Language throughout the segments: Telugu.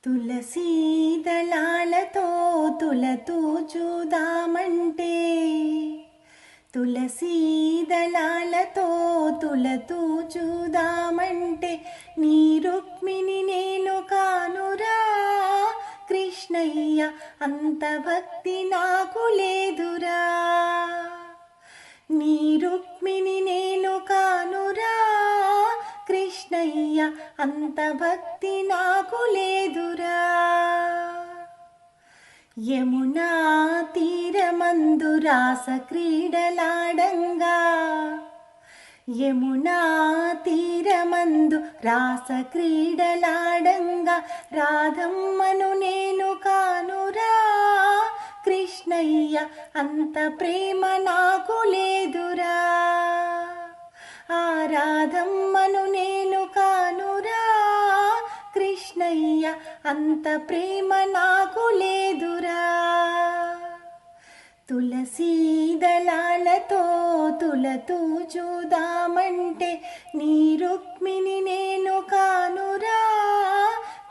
తులసీ దళాలతో తులతూ చూదామంటే, తులసీ దళాలతో తులతూ చూదామంటే, నీ రుక్మిణి నేను కానురా కృష్ణయ్య, అంత భక్తి నాకు లేదురా. నీ రుక్మిణి నేను కానురా కృష్ణయ్య, అంత భక్తి నాకు లేదురా. యమునా తీరమందు రాస క్రీడలాడంగా, యమునా తీరమందు రాస క్రీడలాడంగా, రాధమ్మను నేను కానురా కృష్ణయ్య, అంత ప్రేమ నాకు లేదురా. ఆ రాధమ్మను నేను కానురా కృష్ణయ్య, అంత ప్రేమ నాకు లేదురా. తులసీ దళాలతో తులతూ చూదామంటే, నీ రుక్మిణి నేను కానురా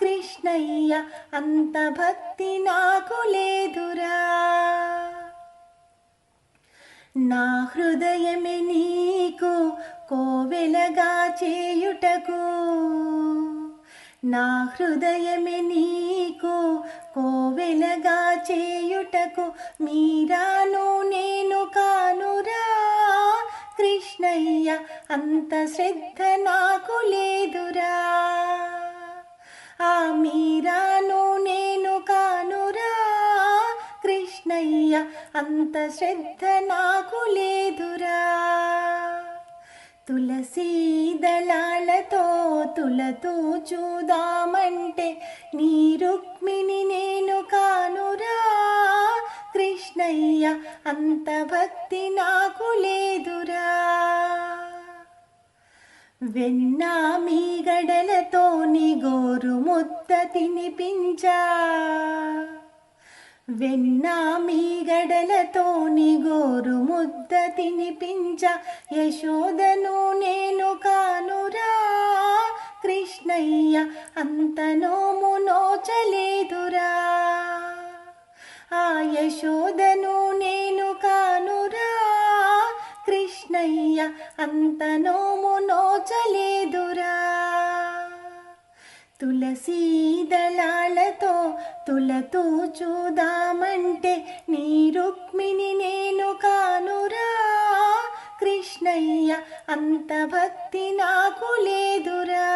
కృష్ణయ్య, అంత భక్తి నాకు లేదురా. నా హృదయమే నీకు కోవెలగా చేయుటకు, నా హృదయమే నీకు కోవెలగా చేయుటకు, మీరాను నేను కానురా కృష్ణయ్య, అంత శ్రద్ధ నాకు లేదురా. ఆ మీరాను నేను కానురా కృష్ణయ్య, అంత శ్రద్ధ నాకు లేదురా. తులసీ దళాలతో తులతూ చూదామంటే, నీ రుక్మిణి నేను కానురా కృష్ణయ్య, అంత భక్తి నాకు లేదురా. వెన్నా మీగడలతో నీ గోరు ముద్ద తినిపించా, వెన్నా మీగడలతో నీ గోరు ముద్ద తినిపించా, యశోదను నేను కానురా కృష్ణయ్య, అంత నోము నోచలేదురా. ఆ యశోదను నేను కానురా కృష్ణయ్య, అంత నోము నోచలేదురా. తులసీ దళాలతో తులతూ చూదామంటే, నీ రుక్మిణి నేను కానురా కృష్ణయ్య, అంత భక్తి నాకు లేదురా.